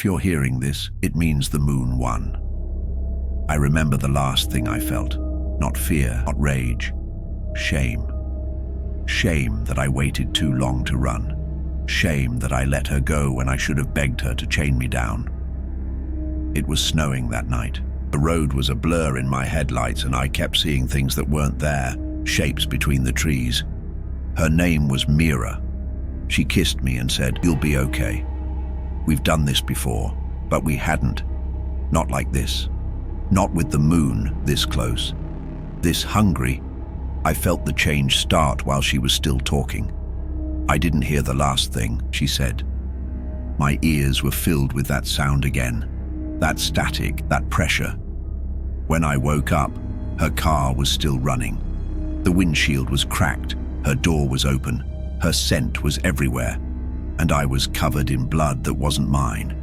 If you're hearing this, it means the moon won. I remember the last thing I felt. Not fear, not rage. Shame. Shame that I waited too long to run. Shame that I let her go when I should have begged her to chain me down. It was snowing that night. The road was a blur in my headlights and I kept seeing things that weren't there, shapes between the trees. Her name was Mira. She kissed me and said, "You'll be okay. We've done this before, but we hadn't. Not like this. Not with the moon this close. This hungry." I felt the change start while she was still talking. "I didn't hear the last thing," she said. My ears were filled with that sound again. That static, that pressure. When I woke up, her car was still running. The windshield was cracked, her door was open, her scent was everywhere, and I was covered in blood that wasn't mine.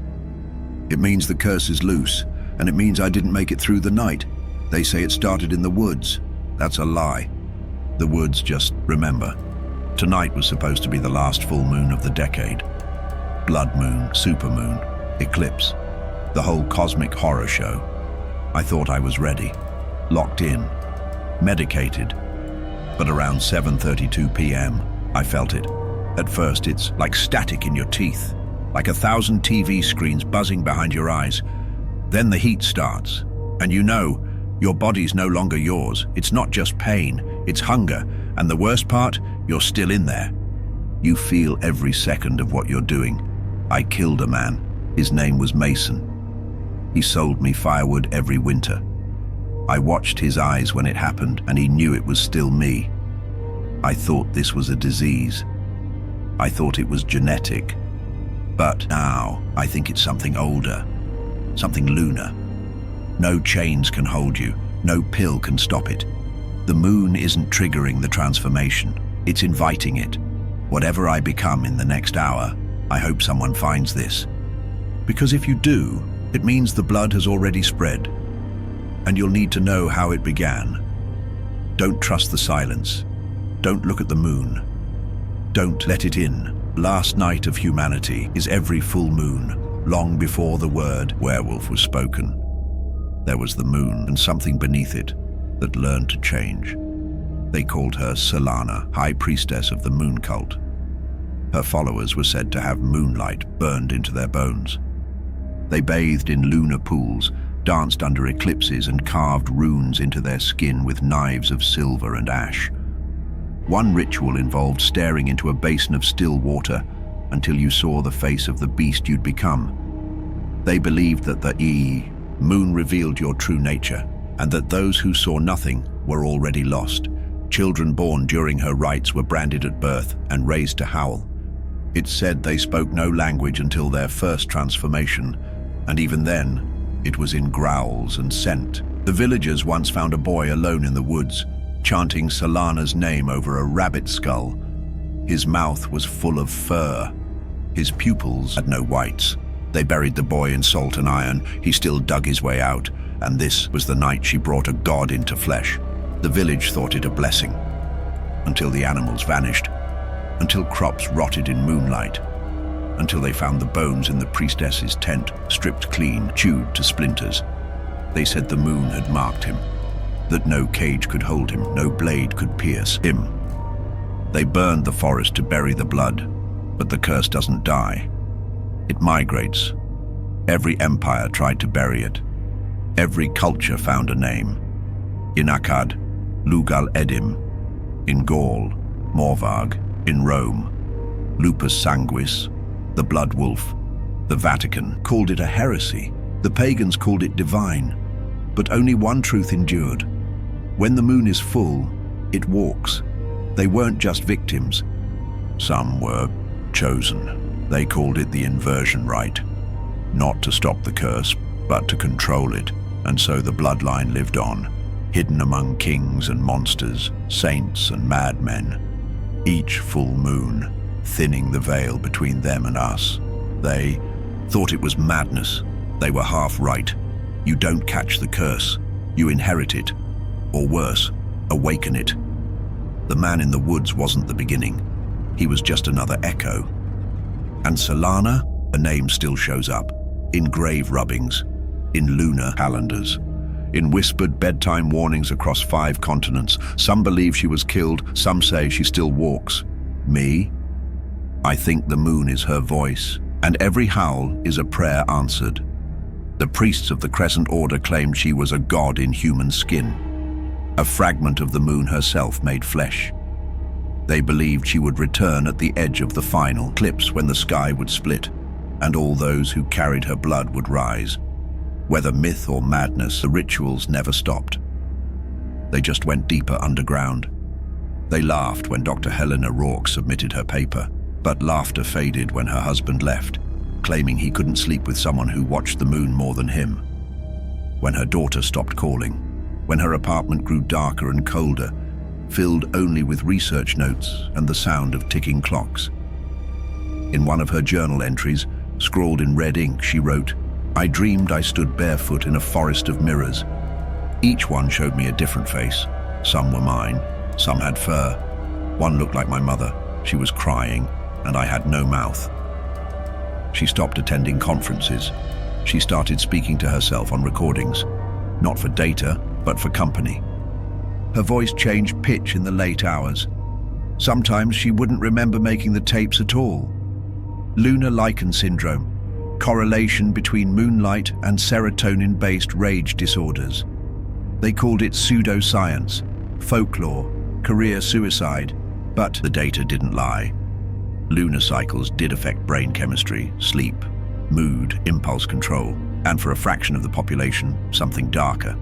"It means the curse is loose, and it means I didn't make it through the night. They say it started in the woods. That's a lie. The woods just remember. Tonight was supposed to be the last full moon of the decade. Blood moon, supermoon, eclipse. The whole cosmic horror show. I thought I was ready, locked in, medicated. But around 7:32 p.m., I felt it. At first, it's like static in your teeth, like 1,000 TV screens buzzing behind your eyes. Then the heat starts, and you know, your body's no longer yours. It's not just pain, it's hunger, and the worst part, you're still in there. You feel every second of what you're doing. I killed a man. His name was Mason. He sold me firewood every winter. I watched his eyes when it happened, and he knew it was still me. I thought this was a disease. I thought it was genetic. But now, I think it's something older, something lunar. No chains can hold you, no pill can stop it. The moon isn't triggering the transformation, it's inviting it. Whatever I become in the next hour, I hope someone finds this. Because if you do, it means the blood has already spread, and you'll need to know how it began. Don't trust the silence. Don't look at the moon. Don't let it in. Last night of humanity is every full moon, long before the word werewolf was spoken. There was the moon and something beneath it that learned to change. They called her Solana, high priestess of the moon cult. Her followers were said to have moonlight burned into their bones. They bathed in lunar pools, danced under eclipses, and carved runes into their skin with knives of silver and ash. One ritual involved staring into a basin of still water until you saw the face of the beast you'd become. They believed that the moon revealed your true nature, and that those who saw nothing were already lost. Children born during her rites were branded at birth and raised to howl. It's said they spoke no language until their first transformation, and even then, it was in growls and scent. The villagers once found a boy alone in the woods, chanting Solana's name over a rabbit skull. His mouth was full of fur. His pupils had no whites. They buried the boy in salt and iron. He still dug his way out, and this was the night she brought a god into flesh. The village thought it a blessing, until the animals vanished, until crops rotted in moonlight, until they found the bones in the priestess's tent, stripped clean, chewed to splinters. They said the moon had marked him, that no cage could hold him, no blade could pierce him. They burned the forest to bury the blood, but the curse doesn't die. It migrates. Every empire tried to bury it. Every culture found a name. In Akkad, Lugal Edim. In Gaul, Morvag. In Rome, Lupus Sanguis, the blood wolf. The Vatican called it a heresy. The pagans called it divine. But only one truth endured. When the moon is full, it walks. They weren't just victims. Some were chosen. They called it the inversion rite. Not to stop the curse, but to control it. And so the bloodline lived on, hidden among kings and monsters, saints and madmen. Each full moon, thinning the veil between them and us. They thought it was madness. They were half right. You don't catch the curse. You inherit it. Or worse, awaken it. The man in the woods wasn't the beginning. He was just another echo. And Solana, a name still shows up. in grave rubbings, in lunar calendars, in whispered bedtime warnings across 5 continents. Some believe she was killed, some say she still walks. Me? I think the moon is her voice, and every howl is a prayer answered. The priests of the Crescent Order claimed she was a god in human skin, a fragment of the moon herself made flesh. They believed she would return at the edge of the final eclipse when the sky would split, and all those who carried her blood would rise. Whether myth or madness, the rituals never stopped. They just went deeper underground. They laughed when Dr. Helena Rourke submitted her paper, but laughter faded when her husband left, claiming he couldn't sleep with someone who watched the moon more than him. When her daughter stopped calling, when her apartment grew darker and colder, filled only with research notes and the sound of ticking clocks. In one of her journal entries, scrawled in red ink, she wrote, "I dreamed I stood barefoot in a forest of mirrors. Each one showed me a different face. Some were mine, some had fur. One looked like my mother. She was crying, and I had no mouth." She stopped attending conferences. She started speaking to herself on recordings, not for data, but for company. Her voice changed pitch in the late hours. Sometimes she wouldn't remember making the tapes at all. Lunar lichen syndrome, correlation between moonlight and serotonin-based rage disorders. They called it pseudoscience, folklore, career suicide, but the data didn't lie. Lunar cycles did affect brain chemistry, sleep, mood, impulse control, and for a fraction of the population, something darker.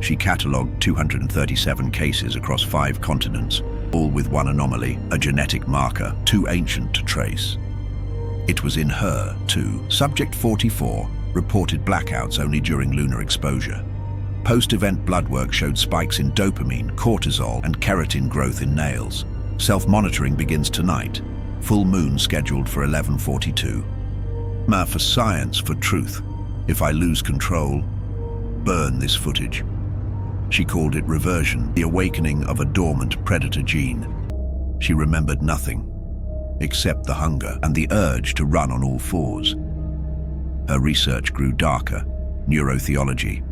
She catalogued 237 cases across 5 continents, all with one anomaly, a genetic marker too ancient to trace. It was in her, too. Subject 44 reported blackouts only during lunar exposure. Post-event blood work showed spikes in dopamine, cortisol, and keratin growth in nails. Self-monitoring begins tonight. Full moon scheduled for 11:42. For science, for truth. If I lose control, burn this footage. She called it reversion, the awakening of a dormant predator gene. She remembered nothing, except the hunger and the urge to run on all 4s. Her research grew darker: neurotheology,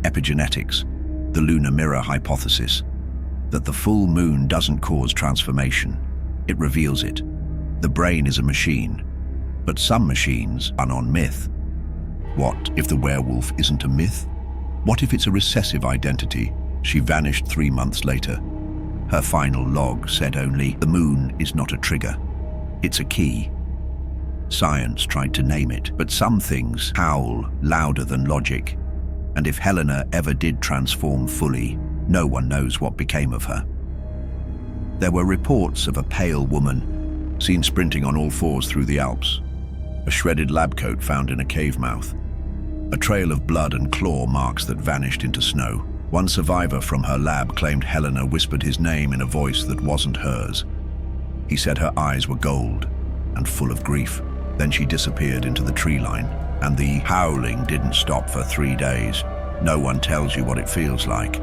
epigenetics, the lunar mirror hypothesis, that the full moon doesn't cause transformation, it reveals it. The brain is a machine, but some machines run on myth. What if the werewolf isn't a myth? What if it's a recessive identity? She vanished 3 months later. Her final log said only, "The moon is not a trigger. It's a key." Science tried to name it, but some things howl louder than logic. And if Helena ever did transform fully, no one knows what became of her. There were reports of a pale woman seen sprinting on all 4s through the Alps, a shredded lab coat found in a cave mouth, a trail of blood and claw marks that vanished into snow. One survivor from her lab claimed Helena whispered his name in a voice that wasn't hers. He said her eyes were gold and full of grief. Then she disappeared into the tree line, and the howling didn't stop for 3 days. No one tells you what it feels like.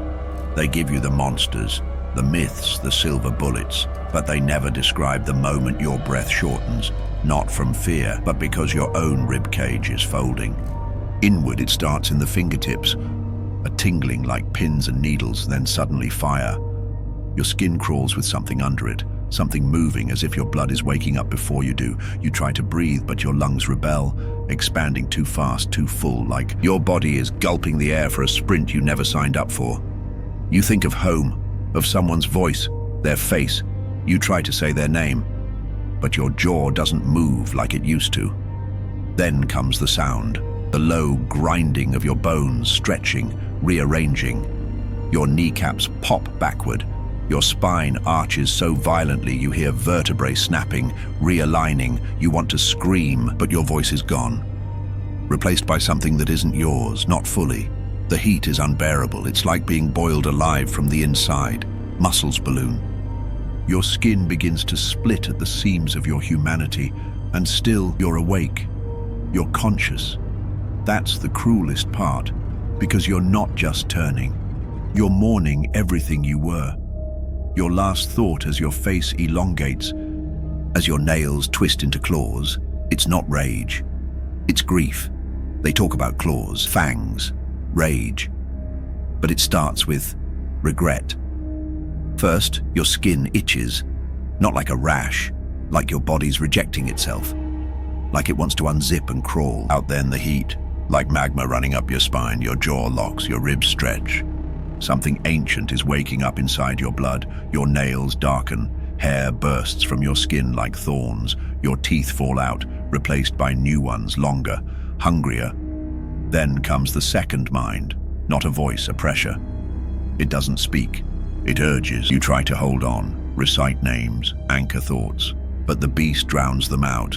They give you the monsters, the myths, the silver bullets, but they never describe the moment your breath shortens, not from fear, but because your own ribcage is folding. Inward, it starts in the fingertips, a tingling like pins and needles, then suddenly fire. Your skin crawls with something under it, something moving as if your blood is waking up before you do. You try to breathe, but your lungs rebel, expanding too fast, too full, like your body is gulping the air for a sprint you never signed up for. You think of home, of someone's voice, their face. You try to say their name, but your jaw doesn't move like it used to. Then comes the sound, the low grinding of your bones stretching, rearranging. Your kneecaps pop backward. Your spine arches so violently you hear vertebrae snapping, realigning. You want to scream, but your voice is gone, replaced by something that isn't yours, not fully. The heat is unbearable. It's like being boiled alive from the inside. Muscles balloon. Your skin begins to split at the seams of your humanity, and still you're awake. You're conscious. That's the cruelest part, because you're not just turning. You're mourning everything you were. Your last thought as your face elongates, as your nails twist into claws, it's not rage, it's grief. They talk about claws, fangs, rage, but it starts with regret. First, your skin itches, not like a rash, like your body's rejecting itself, like it wants to unzip and crawl. Out then the heat, like magma running up your spine, your jaw locks, your ribs stretch. Something ancient is waking up inside your blood, your nails darken, hair bursts from your skin like thorns, your teeth fall out, replaced by new ones, longer, hungrier. Then comes the second mind, not a voice, a pressure. It doesn't speak, it urges. You try to hold on, recite names, anchor thoughts, but the beast drowns them out.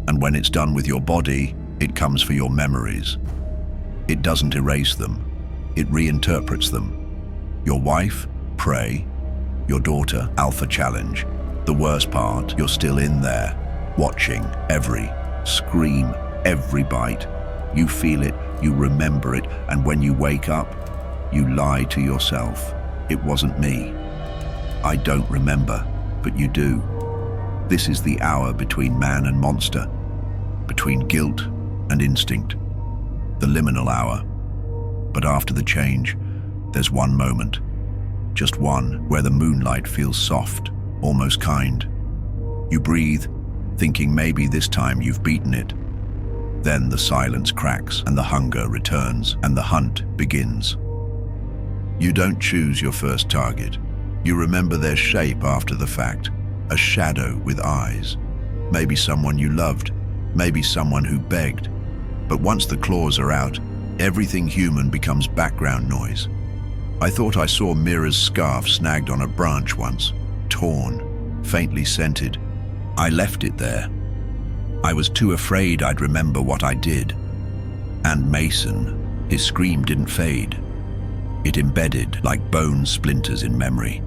And when it's done with your body, it comes for your memories. It doesn't erase them, it reinterprets them. Your wife, prey. Your daughter, alpha challenge. The worst part, you're still in there, watching every scream, every bite. You feel it, you remember it, and when you wake up, you lie to yourself. It wasn't me. I don't remember, but you do. This is the hour between man and monster, between guilt and instinct, the liminal hour. But after the change, there's one moment, just one, where the moonlight feels soft, almost kind. You breathe, thinking maybe this time you've beaten it. Then the silence cracks and the hunger returns and the hunt begins. You don't choose your first target. You remember their shape after the fact, a shadow with eyes. Maybe someone you loved, maybe someone who begged. But once the claws are out, everything human becomes background noise. I thought I saw Mira's scarf snagged on a branch once, torn, faintly scented. I left it there. I was too afraid I'd remember what I did. And Mason, his scream didn't fade. It embedded like bone splinters in memory.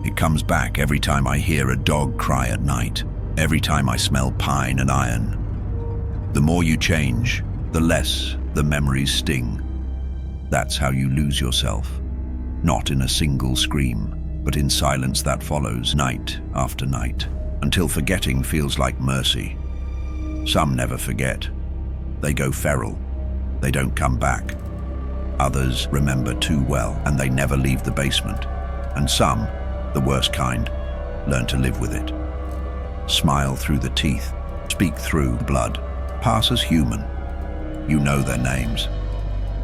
It comes back every time I hear a dog cry at night, every time I smell pine and iron. The more you change, the less the memories sting. That's how you lose yourself, not in a single scream, but in silence that follows night after night, until forgetting feels like mercy. Some never forget. They go feral. They don't come back. Others remember too well, and they never leave the basement. And some, the worst kind, learn to live with it. Smile through the teeth, speak through the blood, pass as human. You know their names.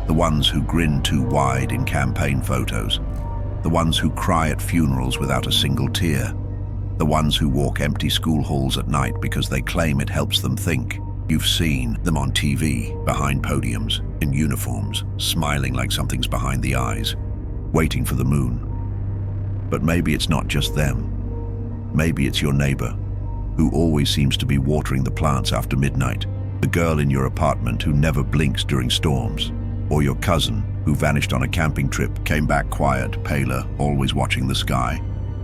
The ones who grin too wide in campaign photos. The ones who cry at funerals without a single tear. The ones who walk empty school halls at night because they claim it helps them think. You've seen them on TV, behind podiums, in uniforms, smiling like something's behind the eyes, waiting for the moon. But maybe it's not just them. Maybe it's your neighbor, who always seems to be watering the plants after midnight. The girl in your apartment who never blinks during storms. Or your cousin, who vanished on a camping trip, came back quiet, paler, always watching the sky.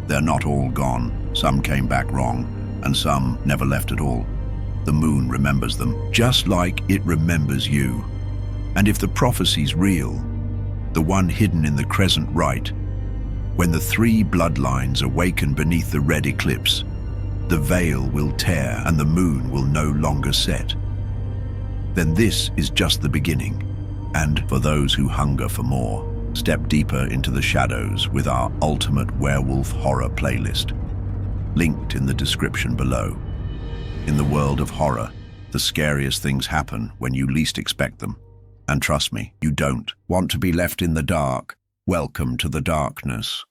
They're not all gone. Some came back wrong, and some never left at all. The moon remembers them, just like it remembers you. And if the prophecy's real, the one hidden in the crescent right, when the three bloodlines awaken beneath the red eclipse, the veil will tear and the moon will no longer set. Then this is just the beginning. And for those who hunger for more, step deeper into the shadows with our ultimate werewolf horror playlist, linked in the description below. In the world of horror, the scariest things happen when you least expect them. And trust me, you don't want to be left in the dark. Welcome to the darkness.